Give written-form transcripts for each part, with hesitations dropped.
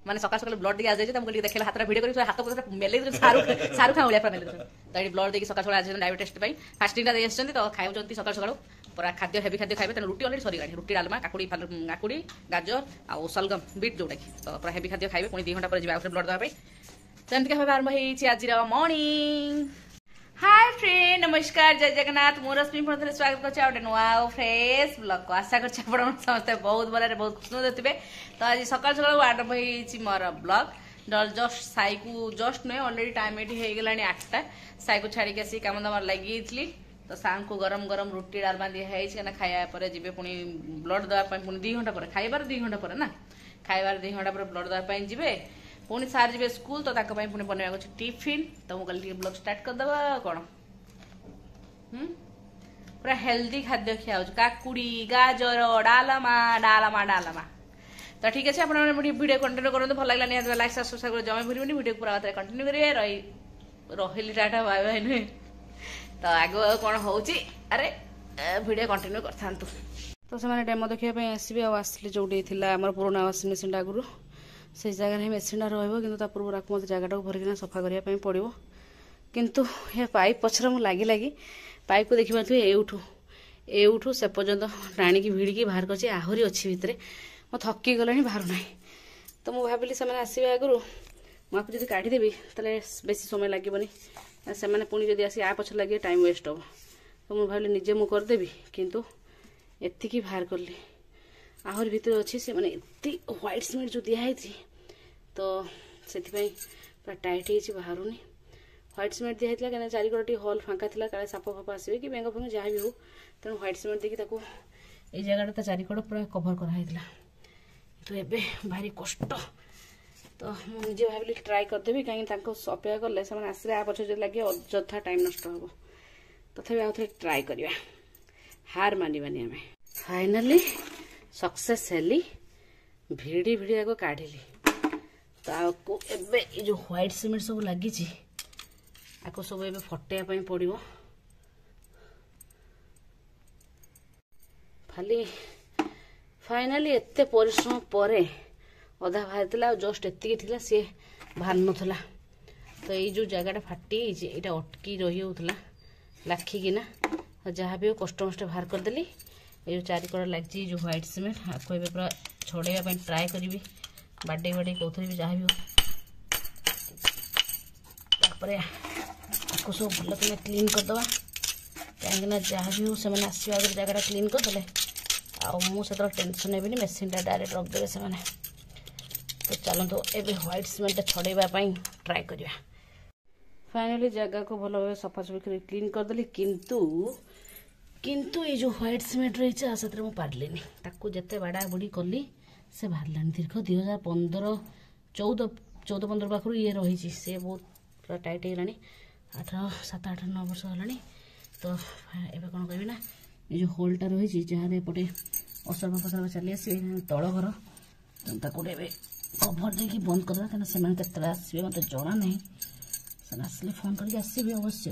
मैंने सकाल सकाल ब्लड देखिए आज मुझे देखा हाथ भिडियो कर हाथ मेले सारू खाँ भाया मेले तो ये ब्लड देखिए सकाल सकाल आज डायबिटीज फास्टिंग तो खाऊँ सकाल सकाल पूरा खाद्य हेवी खाद्य खाइबे तेणु रुटी अलरेडी सरीगलानी रुटी डालमा काकुड़ी गाजर आउ सलगम बीट जोटा कि तो पूरा हेवी खाद्य खाइबे पुणी 2 घंटा पर जाए ब्लड देवाई तो एमती भाव आरंभ होती आज मॉर्निंग। हाय फ्रेंड नमस्कार जय जगन्नाथ मु रश्मि प्रथम स्वागत कर नुआ फ्रेश ब्लॉग को आशा कर समस्ते बहुत भल बहुत खुश थे तो आज सकाल सकाल आरंभ होती मोर ब्लॉग जस्ट साई को जस्ट नुहे अलरेडी टाइम ये होगा 8टा साई को छाड़ी आसी कम दाम लगी तो शाम को गरम गरम रुटी डालमा दिखाई खाया जी पुणी ब्लड देवाई पुणी 2 घंटा पर खाइबार 2 घंटा पर ना खाइबार 2 घंटा पर ब्लड देवाई जी पुणी सार जी स्कूल तो पुणी बनवा टिफिन तो मुझे ब्लॉग स्टार्ट करदे कौन पूरा हेल्दी खाद्य खिया काकुड़ी गाजर डालमा डालमा डालमा तो ठीक अच्छे वीडियो कंटिन्यू करूँ भल लगे लाइक सब्सक्राइब जमा भूलि वीडियो पूरा कंटिन्यू करेंगे रही टाटा बाय बाय नुहे तो आग कौन हो अरे वीडियो कंटिन्यू कर तो से डेमो देखापी आसवे आसले जो आम पुराना वाशिंग मेसीन आगुरी से जगह मेसीन रहा पूर्व मत जगटा भरकिना सफा करने पड़ो किंतु ये पाइप पछर मुझे लगी लगी पाइप को देखी पारे एठू से पर्यंत टाणी भिड़ी बाहर कर आहरी अच्छी भितर मो थकी गलानी बाहर ना तो मुझे भाविली से आसवे आगुरी मुझे काढ़ीदेवी तेल बेसी समय लगे से पुणी जब आसी आ पछ लगे टाइम वेस्ट हम तो मुझे भाविली निजे मुझे करदेवी किंतु एतिकी बाहर कली आहरी भितर अच्छी से मैंने व्हाइट सीमेंट जो दिखाई तो से पूरा टाइट हो बाहर व्हाइट सीमेंट दिखाई कहीं चारिकड़ टी हल फाँका था क्या साप फाप आसवे कि बेंग फेंग जहाँ भी हो तेणु व्हाइट सीमेंट देखिए ये जगह चारिकड़ पूरा कभर कराई तो ये भारी कष्ट तो मुझे भाविली ट्राए करदेवी कहीं अपेक्षा कले से आसले आ पछ लगे अଯଥା टाइम नष्ट हम तथापि आउ थे ट्राए करवा हार मानवानी आम फाइनाली सक्सेस हेली भिड़ी भिड़ी आग काढ़िली तो आपको एबे ये जो व्हाइट सीमेंट सब लगी आपको सब एबे फटेया पड़ो खाली फाइनाली एते परिश्रम परे अधा बाहर जस्ट एति सी बाहर नाला तो ये जो जगह फाटी यहाँ अटकी रही होता लाखिकिना जहाँ भी हो कष्ट मष्ट बाहर करदेली ये जो चारिकड़ लगी जो व्हाइट सीमेंट आपको ये पूरा छड़ाइबा ट्राए करी बाडे बाडे कौन भी जहाँ भी हो आपको सब भल कि क्लीन करदे कहीं जहाँ भी हो से आसवा आगे जगह क्लीन करदे आसे टेंशन हेबी मेसीन डायरेक्ट रखदेवे से तो चलते एबे व्हाइट सीमेंट छड़ाइबा ट्राए करिया फाइनाली जगह को भल भाव सफासफी कर क्लीन करदेली किंतु ये जो व्हाइट सीमेंट रही है से पार्लिनी ताकू जिते बाड़ा बुड़ी कली से बाहर दीर्घ 2014-15 पाखु ये रही से बहुत पूरा टाइट होगा 7-8-9 वर्ष है तो ये कौन कह ना ये जो होलटा रही जहाँ एपटे असर फसर चली आस तल घर तो कभर देकी बंद करदे क्या से आसवे मत जना ना से आसले फोन करके आसबे अवश्य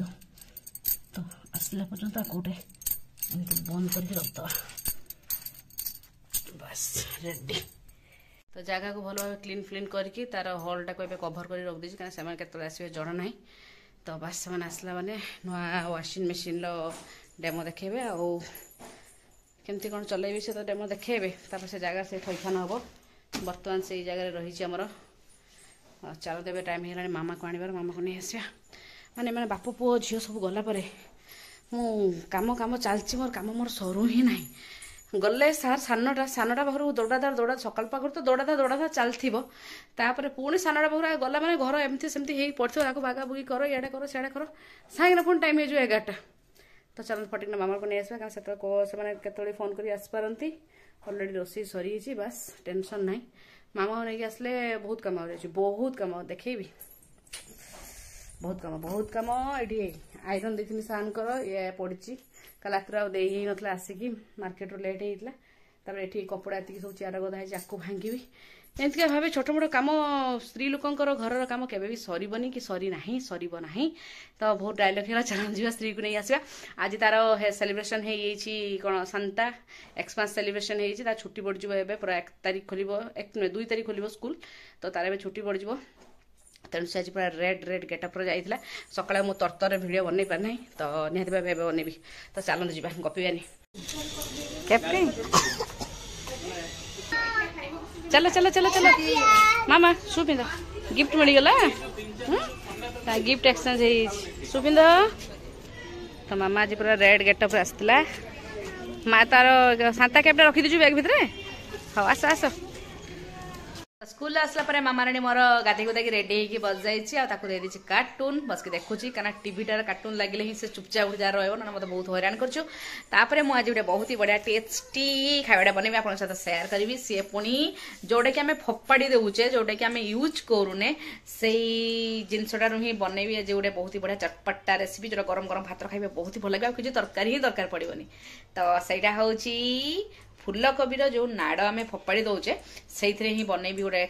तो आसला पर्यंत गोटे एमती बंद करके रखद बस रेडी तो जगह को भल भाव क्लीन फ्लीन करके तार हॉलटा को कभर कर रखी क्या से आसवे जना ना तो बस से आसला मैंने नुआ वाशिंग मेसीन डेमो देखेबे आउ केमती कौन चलेबी से तो डेमो देखेबे तापर से जगह से थैथान हम बर्तमान से जगह रही आमर चलो देवे टाइम है मामा को आने मामा को नहीं आसा माने मैंने बाप पुओ झील सब गलापर काम चलती मोर कम मोर सरू ही ना गले सार सानटा पाखर दौड़ा सकाल पाखर तो दौड़ा चलती पुणी सानटा पाखर गला मैंने घर एमती सेमती पड़े बागा बुगी कर इे कर सियाड़े कर सागे पुणी टाइम हो 11टा तो चल फटिक मामा को नहीं आसवा से फोन कर आसपारती अलरेडी रोषे सरी बस टेंशन ना मामा नहीं आसले बहुत कम बहुत कम देखेबी बहुत कम ये आयरन देखनी सार ये पड़ी कल राति ना आसिकी मार्केट लेट होता ये कपड़ा ये सब चेयर गदा आपको भांगी एमती भाव छोट मोट कम स्त्री लोकर घर कम केवे भी सरबनी कि सरी ना सरब ना तो बहुत डायलॉग है चल जा स्त्री को नहीं आसवा आज तार सेलिब्रेशन कौन सांता एक्सपांस सेलिब्रेशन हो छुट्टी पड़ जाए पूरा 1 तारिख खोल 2 तारिख खोल स्कूल तो तार छुट्टी पड़ जाए तेणु से आज पूरा रेड गेटअप जाइला सकाଳେ मु तरतर वीडियो बनई पार ना तो निहत भाव एवं बनैबी तो चलते जी गपीबानी कैप्टेन चलो चलो चलो चलो मामा सुपिंद गिफ्ट मिलगला गिफ्ट एक्सचेंज सुपिंद तो मामा आज पूरा रेड गेटअप आसला माँ तार सांता कैपटा रखी दीजिए बैग भितर हाँ आस आस स्कूल आसला पर मामा राणी मोर गाधे गुदाकी रेडी होगी बस जाइए दे दी कार्टून बस के देखुची कारण टीवीटार कार्टून लगे ही से चुपचाप जा रहा ना मतलब बहुत हैरान कर मुझे गोटे बहुत ही बढ़िया टेस्टी खावाटा बनैबी आप सेयार करी सी पुणी जोटा कि आम फोपाड़ी दौचे जोटा कि आम यूज करूने से जिनसटा ही बनैबी आज गोटे बहुत ही बढ़िया चटपटा रेसिपी जो गरम गरम भात खाइबे बहुत ही भल लगे किसी तरकारी ही दरकार पड़ोनी तो सहीटा हूँ फुलकोबी जो नाड़ आम फोपाड़ी दौचे से ही बनैबी गोटे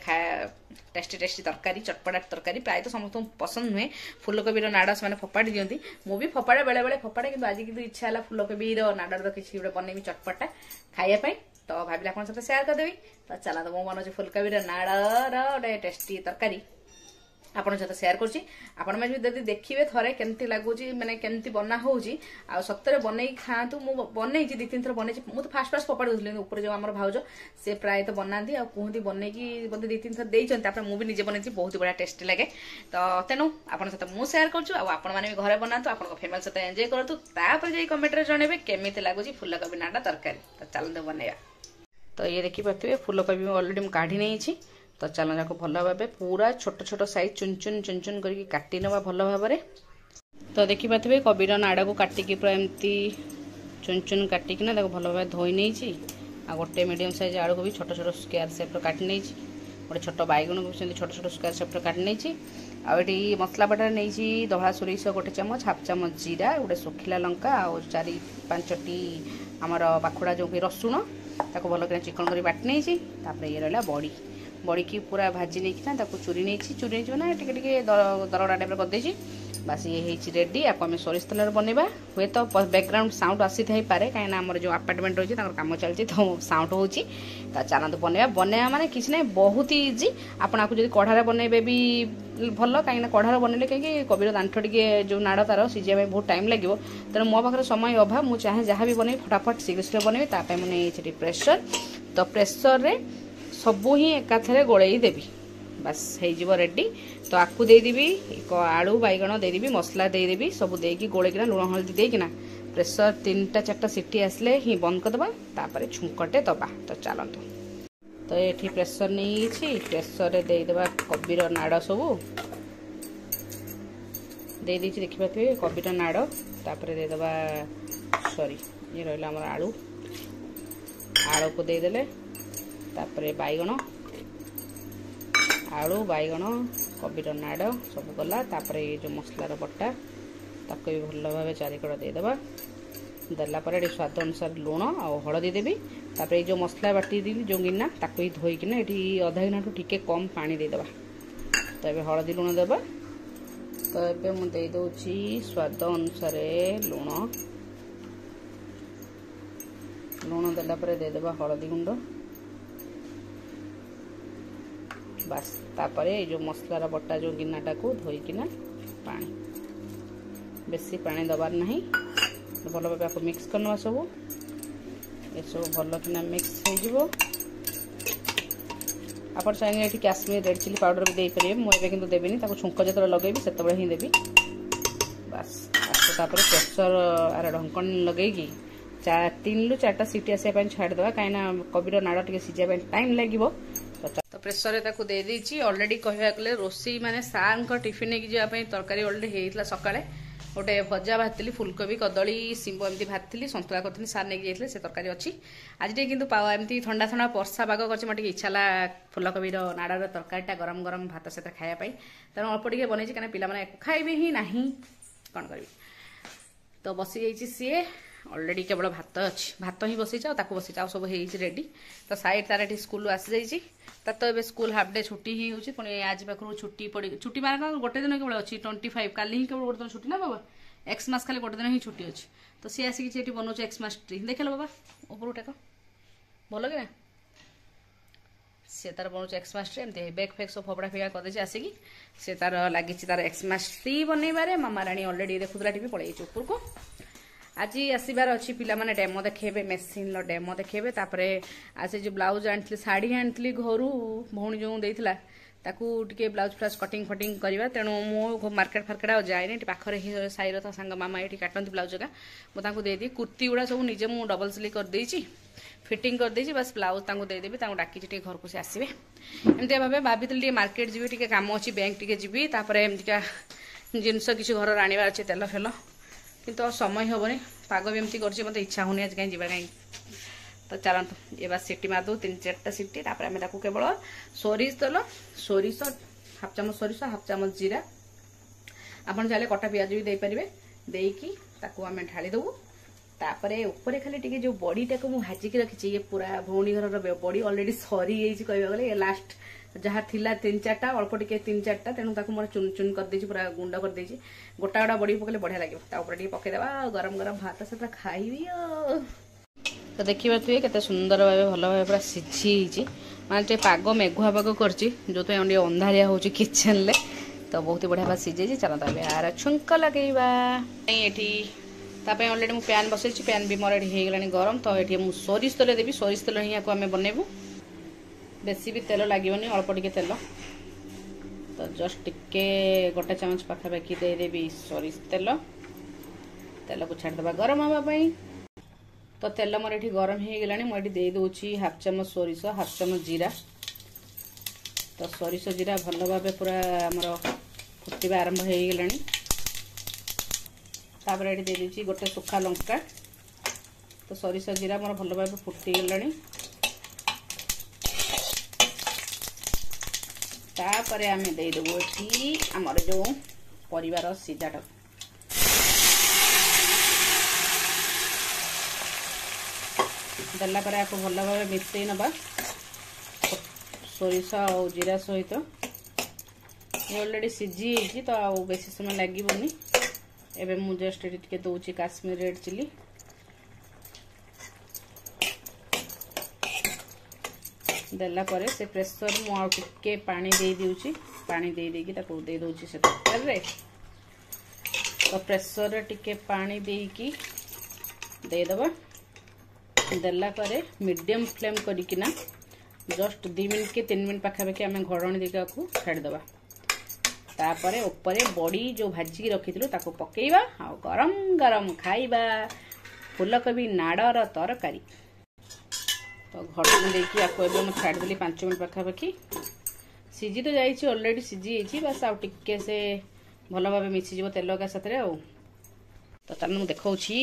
टेस्टी टेस्टी तरकारी चटपटा तरकारी प्राय तो समस्त पसंद नुहे फुलकोबी नाड़ से फोपाड़ी दिखती मुझे फोपाड़े बेले बेले फोपाड़े कि आज कि इच्छा है फुलकोबी नाड़ किसी गोटे बनैबी चटपटा खाइबा तो भाविले आप सेयार करदेवी तो चला तो मुझे बनाऊँ फुलकोबी नाड़ गोटे टेस्टी तरकारी आपण सहित सेयार करुँची आपण मैंने जब देखिए थे केमती लगुच मैंने केमती बना हो सतरे बनई खातु मुझे बनई 2-3 थर बनई मुझे फास्ट फोपाड़ी दूसरी ऊपर जो आम भाउज से प्राय तो बनाती कहती बनई बोलते 2-3 थर देते मुझे निजे बनई बहुत बढ़िया टेस्टी लगे तो तेणु आप सहित मुझे सेयार करें भी घरे बनातु आप फैमिली सहित एंजय करूँ तापर जाए कमेंट जनइबे केमी लगुच फुलकोबी नाटा तरकारी तो चलते बनैया तो ये देखिए फुलकोबी अलरेडी मुझे काढ़ी नहीं तो चल जाक भल भाव पूरा छोट छोट साइज चुन चुन करके काटी नवा भल भाव तो देखिए कोबीर नाड़ को काटिकी पूरा एमती चुन चुन काटिकिना भल भाव धोई नहीं आ गोटे मीडियम साइज आलू को भी छोट छोट स्क्वायर सेप्र काटी नहीं गोटे छोट बैगण को भी छोट छोट स्क्वायर सेप्र काटी नहीं आठी मसला बटा नहीं धला सोरिष गोटे चामच हाफ चामच जीरा गोटे सुखिला लंका आ 4-5टी आमर पाखुड़ा जो रसुण ताको भल कर चिकन कर बाटी नहीं ये रहा बड़ी बड़ी की पूरा भाजी नहीं चूरी नहीं ना टे दरड़ा टाइप करदे बास ये रेडी आपको आम सोरिष तेल बनवा हुए तो बैकग्राउंड साउंड आसी पारे कहीं आमर जो अपार्टमेंट रही है कम चलती तो साउंड हो चलते बनवा माने किसी ना बहुत ही इजी आपको जो कढ़ार बनइबे भी भल कहीं कढ़ार बनइले कहीं कोबीर दांठ टे जो नाड़ तार सीझा बहुत टाइम लगे तेणु मो पाखे समय अभाव मुझे चाहे जहाँ भी बनई फटाफट शीघ्र बनइबी मुझे प्रेसर तो प्रेसर रे सबू ही एकाथरे गोलई देवी बस हो रेडी तो आपको देदेवी आलू बैगण देदेवी मसला देदेवी सब देकी गोलैकिना लुण हल्दी देकिना प्रेसर 3-4टा सीटी आसले ही बंद करदबा तापर छुंकटे दबा तो चलतु तो ये प्रेसर नहीं प्रेसर रे देदेबा कोबीर नाड़ सबू दे दी देखिए कोबीर नाड़ तापर देदेबा सॉरी ये रहा आमर आलू आलू को देदेले तापरे बैगण आलू बैगण कोबीर नाड़ सब गला तापरे ये जो मसलार बटा ताको भी भल भाव चारिकड़ देदेबा देला पर स्वाद अनुसार लुण आ हलदी देवी तापरे जो मसला बाटी देवी जो गिना ताको ही धोईकिना ये अधा गिना टिके कम पानी देदेबा तो ये हलदी लुण देबा तो ये मुझे दे दूची स्वाद अनुसार लुण देला पर देदेबा हलदी गुंड बस तापर जो मसलार बटा जो गिनाटा को धोईकिना पानी बेसी पानी दबार नहीं भल भाव आपको मिक्स करना सब ये सब भल कि मिक्स हो आप चाहिए ये काश्मीर रेड चिली पाउडर भी देपारे मुझे कि देवी छुंक जो लगेबी से ही देवी बस तापर प्रेसर आर ढंकन लगे 3-4टा सीटी आसा छाड़देवा कहीं कोबीर नाड़ टे सीझा टाइम लगे तो प्रेसर ताको दे देछि ऑलरेडी कहवा गले रोसई माने सार को टिफिन लेके जावाई तरकारी ऑलरेडी हेइतला सकाळे गोटे भजा भातली फुलकोबी कदली सिंब एमती भातली संतुला करथि सार नेकी जाइतले से तरकारी अछि आज टे किंतु पावा एमती ठंडा ठंडा वर्षा पाग करछि मटे इच्छा ला फुलकोबीर नाड़ार तरकारीटा गरम गरम भात सहित खाया पाई तेणु अल्प टिके बनैछि काना पिला माने खाइबे ही नाही कोन करबी तो बसी जाइछि सीए ऑलरेडी केवल भात अच्छी भात ही बसई बसई सब रेडी तो साइड तार ये स्कूल आसी जाइए तार तो ये स्कूल हाफ डे छुट्टी ही होची पुणी आज पाखु छुट्टी पड़ी छुट्टी माने गोटे दिन केवल अच्छी 25 काली ही केवल गोटे दिन छुट्टी ना बाबा एक्स मास खाली गोटे दिन ही छुट्टी अच्छी तो सी आसिक बनाऊँ एक्स मास ट्री देख लो बाबा ऊपर टेक भल कि ना सी तार बनाऊँ एक्समास ट्री एमती बैग फैग सब फपड़ा फिगा करदे आसिकी सी तार लगी तार एक्समास ट्री बनइबारे मामा राणी अलरेडी देखुला टी पड़े ऊपर को आज आसबार अच्छी पिला डेमो देखेबे मेसीन लो डेमो देखेबे तापरे आज जो ब्लाउज आनी शाढ़ी आनी घर भौणी जो देता ताकू टिके ब्लाउज फ्लाउज कटिंग फटिंग करवा तेणु मो मार्केट फार्केट आ जाए पाखे ही साईर था सांग मामा ये काटती ब्लाउज का मुझे देदी कुर्ती गुड़ा सब निजे मुझे डबल सिलाई करदे फिटिंग करदे बस ब्लाउज देदेवी डाकी घर को सी आसवे एमती भाव भाभी मार्केट जी टे कम अच्छी बैंक टे जी एमतीका जिनस किसी घर आने अच्छे तेल फेल किंतु समय हेनी पाग भी एमती कर मत इच्छा होनी आज कहीं जावा कहीं तो चलतु ये बात सीटी मारद 3-4टा सीटी आम केवल सोरिष तेल सोरिष हाफ चामच सोरिष हाफ चामच जीरा आपन चाहे कटा पियाज भी देपारे देकी आम ढाली देवु तापरे ऊपर खाली टिके जो बड़ीटा को भाजिक रखी ये पूरा भौणी घर बड़ी अलरेडी सरी कह गले लास्ट जहाँ थिला 3-4टा अल्प टिके 3-4टा तेणु मोर चुन चुन कर पूरा गुंड कर गोटा गोटा बड़ी पकड़े बढ़िया लगे पकईदेवा गरम गरम भात से खाइबी तो देखिए तुए के सुंदर भाव भल भाव पूरा सीझी माने पाग मेघुआ पाग कर जो अंधारिया हो किचेन ले तो बहुत बढ़िया भाव सीझे चलता यार छुंक लगेगा ये अलरेडी मुझे पैन बसई पैन भी मोर होगा गरम तो ये मुझे सोरिष तेल देवी सोरिष तेल ही आम बनइबू बेसी भी तेल लगे अल्प टिके तेल तो जस्ट टिके गोटे चामच पाखापाखि देदेवी सोरिष तेल तेल को छाड़देवा गरम हाँपाई तो तेल मोर ये गरम होगा मुझे दे दूची हाफ चामच सोरिष हाफ चामच जीरा तो सोरिष जीरा भल भाव पूरा आमर फुटवा आरंभ होगा तापर ये दे दूची गोटे सुखा लंका तो सोरिष जीरा मोर भल भाव फुटीगला तापर आम देदेबू ये आमर जो परिवार सीझाटा देला पर आपको भल भाव मिसई नवा सोरिष और जीरा सहित ये ऑलरेडी सीझी तो आ बेसी समय लगभग एबे मु जस्ट टिके दउची काश्मीर रेड चिली देला परे से प्रेशर मु आ टिके पानी दे दिउची पानी दे देकी ताको दे दउची से तरकारी रे तो प्रेशर रे टिके पानी देकी दे दबा देला परे मीडियम फ्लेम करिकिना जस्ट 2 मिनट के 3 मिनट पाखापाखि आम घोड़णी देका को छाड़देवा तापरे ऊपर बड़ी जो भाजिकी रखी ताको पकेइबा आ गरम गरम खाइबा फूलकोबी नाड़र तरकारी तो घोड़णी देकी आपको एबे छाड़देली 5 मिनट पाखापाखि सीझी तो जाइए ऑलरेडी सीझी बस आउ टिके से भल भाव मिसीज तेल का साथ तो चल मुझे देखी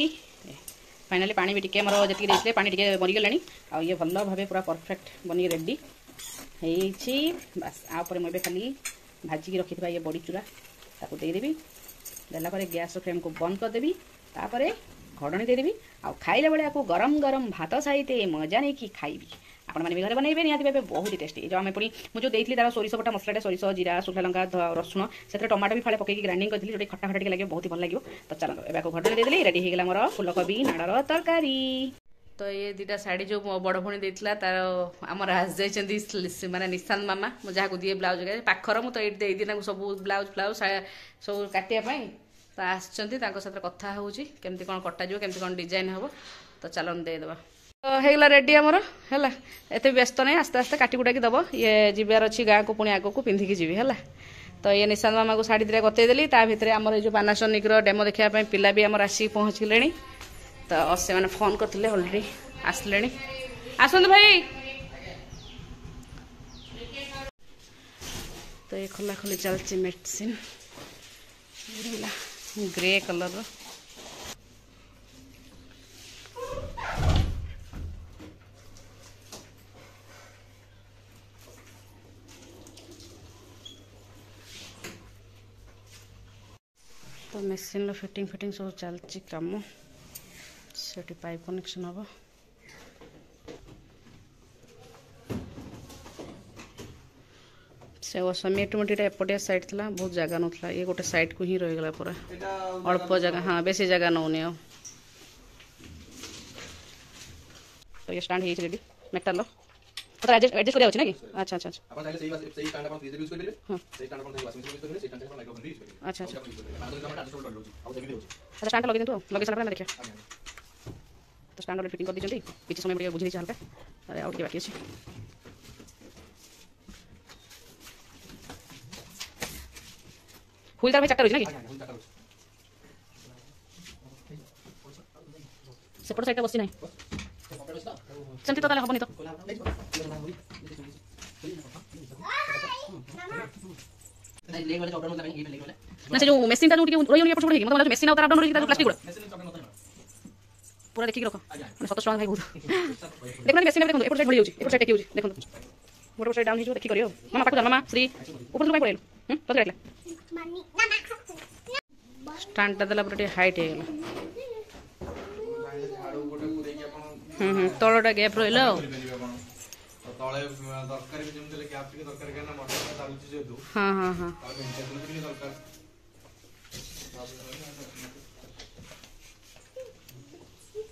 फाइनाली पानी भी टिके मोर जी पानी टिके मरीगला आ ये भल भाव पूरा परफेक्ट बनी रेडी है बस आपर मुझे खाली भाजिकी रखी ये बड़ी चूरा ताको देदेवी देला परे गैस फ्लेम को बंद करदेवी तापरे घोड़णी देदेवी आ खाइला बेले आपको गरम गरम भात सहित मजा नहीं कि खाइबी आपण मैंने भी घर बनइबे निहाती भाव बहुत टेस्टी जो आम पुणी मुझे देती तार सोरिष बटा मसला सोरिष जीरा सुखा लंका रसुण से टमाटो भी फाड़े पकईकी ग्राइंडिंग करी जो खटा खटा लगे बहुत भल लगे तो चलो ए घोड़णी देदेली रेडी होगा मोर फूलकोबी नाड़र तरकारी तो ये 2टा शाढ़ी जो बड़ भौणी देता तार आमर आस जाइए माने निशांत मामा मुझे दिए ब्लाउज पाखर मुझे ये देदी सब ब्लाउज फ्लाउज सब काटापी तो आसत कथा हूँ केमती कौन कटाଯିव केमती कौन डिजाइन हम तो चलो देदेवा तो होगा रेडी आमर है एत व्यस्त नहीं आस्ते आस्ते काटी कुटाकी दब ये जीवार अच्छी गाँव को पुणी आग को पिंधिकी जी है तो ये निशांत मामा को शाढ़ी 2टा गतईदेली ता भितर आमर जो पानासोनिक डेमो देखापी पिला भी आमर आसिक पहुँचले तो से मैंने फोन करते अलरेडी आसले आसतु भाई तो ये खोला खोली चलती मेडिसिन ग्रे कलर तो मेसीन फिटिंग सब चलती कम सेठी पाइप कनेक्शन हम से ऑटोमेटिक एपटिया साइड थी बहुत जगह नाला ये गोटे साइड को ही रहीगला पूरा अल्प जगह हाँ बेसी जगह नौनी आ तो ये स्टैंड है रेडी मेटल लो तो एडजस्ट करिया ना कि अच्छा अच्छा अपन चाहे सही स्टैंड अपन फ्रीजर यूज कर ले हां सही स्टैंड अपन वाशिंग मशीन यूज कर ले सही स्टैंड अपन माइक्रोवेव यूज कर ले अच्छा अच्छा अच्छा स्टैंड लगे तो लगे सारा देखिए तो स्टैंड ऑलरेडी फिटिंग कर दी किसी समय बढ़िया बुझी हल्का अरे आउट के बाकी अछि हुइल तार में चक्कर हो ना कि सेपट साइड बसी नहीं सेमती तो हबनी तो ना से जो मशीन ता जो रही होनी एपट पड़ मतलब मशीन और अप डाउन रही ता प्लास्टिक गुड़ा पूरा देखि रखो माने 700 टका भाई बहुत देखो ना मशीन में देखो एपट साइड बढ़ी होची एपट साइड टेकी होची देखो मोटर साइड डाउन ही जो देखि करियो मामा पाक मामा श्री ऊपर तो पड़ेलो तो देखला स्टैंड ता दला पूरा हाइट हे गेला तळटा गैप रहिलो तळे दरकारी जेम देले गैप टिके दरकारी केना मोटर चालुची जेतु हां हां हां दरकार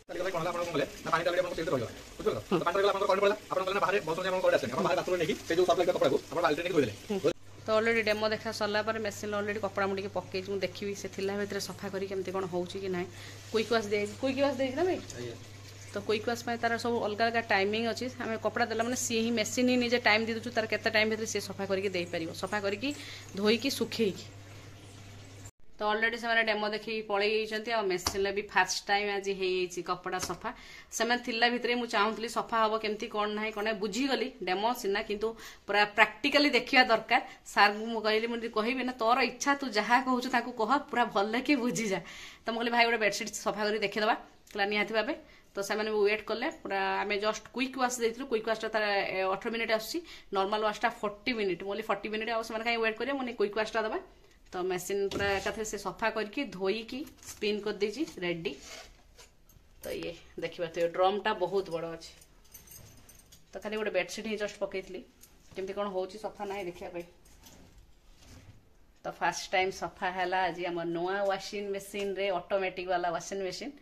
तरीका कोनला आपण कोले ना पानी डालले आपण सेट रहिला बुझलो तो पानी डालले आपण कोन पडला आपण कोले बाहर बसने आपण कोड आसे आपण बाहर बाथरूम नेकी से जो सप्लाई कपड़ा को आपण बाल्टी नेकी धोइले तो ऑलरेडी डेमो देखा सरला पर मशीन ऑलरेडी कपड़ा मुड़ी पकई मु देखी से थिला भीतर सफा करी केमती कोन होउची कि नाही क्विक वाश दे ना भाई तो क्विक वाश में तार सब अलग अलग टाइमिंग अच्छी आम कपड़ा देला मैंने सी ही मेसीन ही निजे टाइम दे दूँ तार केते टाइम भीतर सी सफा करके दे पारिबो सफा करके धोईकी सुखेईकी तो ऑलरेडी से डेमो देखी पलैंती आ मेसीन भी फास्ट टाइम आज हो कपड़ा सफा से थिला भितर मुझे चाहूली सफा हम केमती कौन ना कौन बुझीगली डेमो सीना किंतु पूरा प्रैक्टिकली देखा दरकार सार मुझे मुझे कहबी ना तोर इच्छा तू जहाँ कहूँ कह पूरा भल कि बुझी जा तो मुझे भाई गोटे बेडसीट सफा कर देखीदे कहला निहाती भावे तो से वेट कले पूरा आम जस्ट क्विक वाश देती क्विक वाशटा तार 18 मिनिट आसूँ नॉर्मल वाशटा 40 मिनिट मुझे 40 मिनिट आने कहीं वेट करें मुझे क्विक वाशटा दबा तो मशीन पूरा एकाथे से सफा करके धोईकी स्पिन कर देजी रेडी तो ये देखिए तो ड्रमटा बहुत बड़ अच्छे तो खाली गोटे बेडसीट ही जस्ट पकई केमती कौन हो सफा ना देखा तो फास्ट टाइम सफा है आज आम नुआ वाशिंग मशीन रे ऑटोमेटिक वाला वाशिंग मशीन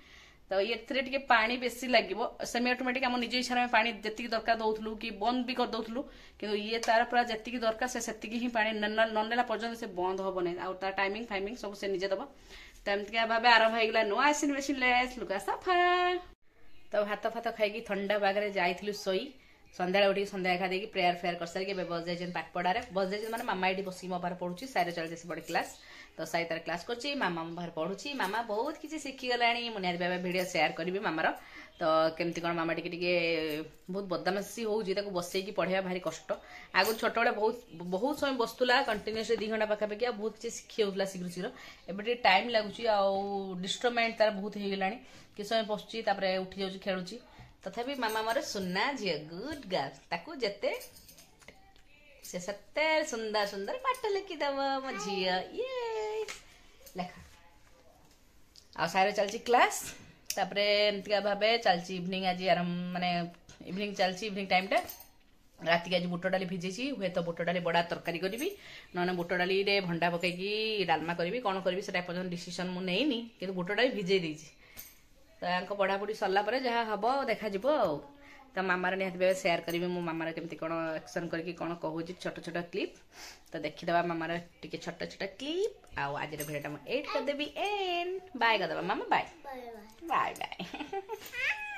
तो ये टे पानी बेसी लगे सेमी ऑटोमेटिक आम निज इच्छा पानी जी दरकार दौलू कि बंद भी कर दौलू कि ये तार पूरा जी दरकार से ही पानी ननेला पर्यटन से बंद हम नहीं आउ तार टाइमिंग फाइमिंग सब से निजे दब तो एमती भाव आरंभ होगा नुआ वाशिंग मशीन लुगा सफा तो भात फात खाई ठंडा बागे जाइलु शोई सन्ध्या उठी सन्ध्या खा देखिए प्रेयर फेयर कर सारे बस जाइए पाठपढ़ारे बस जाइए मैंने मामा ये बस मो बाहर पढ़ुची सारे चल जाए बड़े क्लास तो साई तार क्लास कर मामा मो बाहर पढ़ुची मामा बहुत किसी शिखीगला मुझे बाबा भिडियो सेयार करी मामार तो केमती कौन मामा टे बहुत बदमाशी होती बसैकी पढ़ाया भारी कष्ट आगु छोट बड़े बहुत समय बसुला कंटिन्यूसली 2 घंटा पाखापाखि बहुत किसी शिखी होता शीघ्र शीघ्र एवं टाइम लगुच डिस्टर्ब माइंड तार बहुत हो गलानी कि समय बसुची उठी जाऊँ खेलुची तथापि मामा मोर सुना झील गुड गर्ल ताकू जेते से सत्ते सुंदर सुंदर पाठ लिखिदेव मो झी ये लेखा आ सारे चलची क्लास तापरे एमती भाव चलची इवनिंग आज आरंभ माने इवनिंग चलची इवनिंग टाइम टा राति आज बुट डाली भिजेसी हुए तो बुट डाली बड़ा तरकारी करी ना बुट डाली भंडा पकईकी डालमा करी कौन करी से पर्यटन डिसीजन मुझे नहीं कि बुट डाली भिजे देती तो पढ़ापढ़ी सरला जहाँ हम देखा तो मामार निहत भाव सेयार करी मो मामार केमती कौन एक्शन करके कौन कहूँ छोट छोट क्लिप तो देखीदे मामार टिके छोट छोट क्लिप आज भिडियो मुझे एड करदेवी एंड बाय करदे मामा बाय बाय बाय।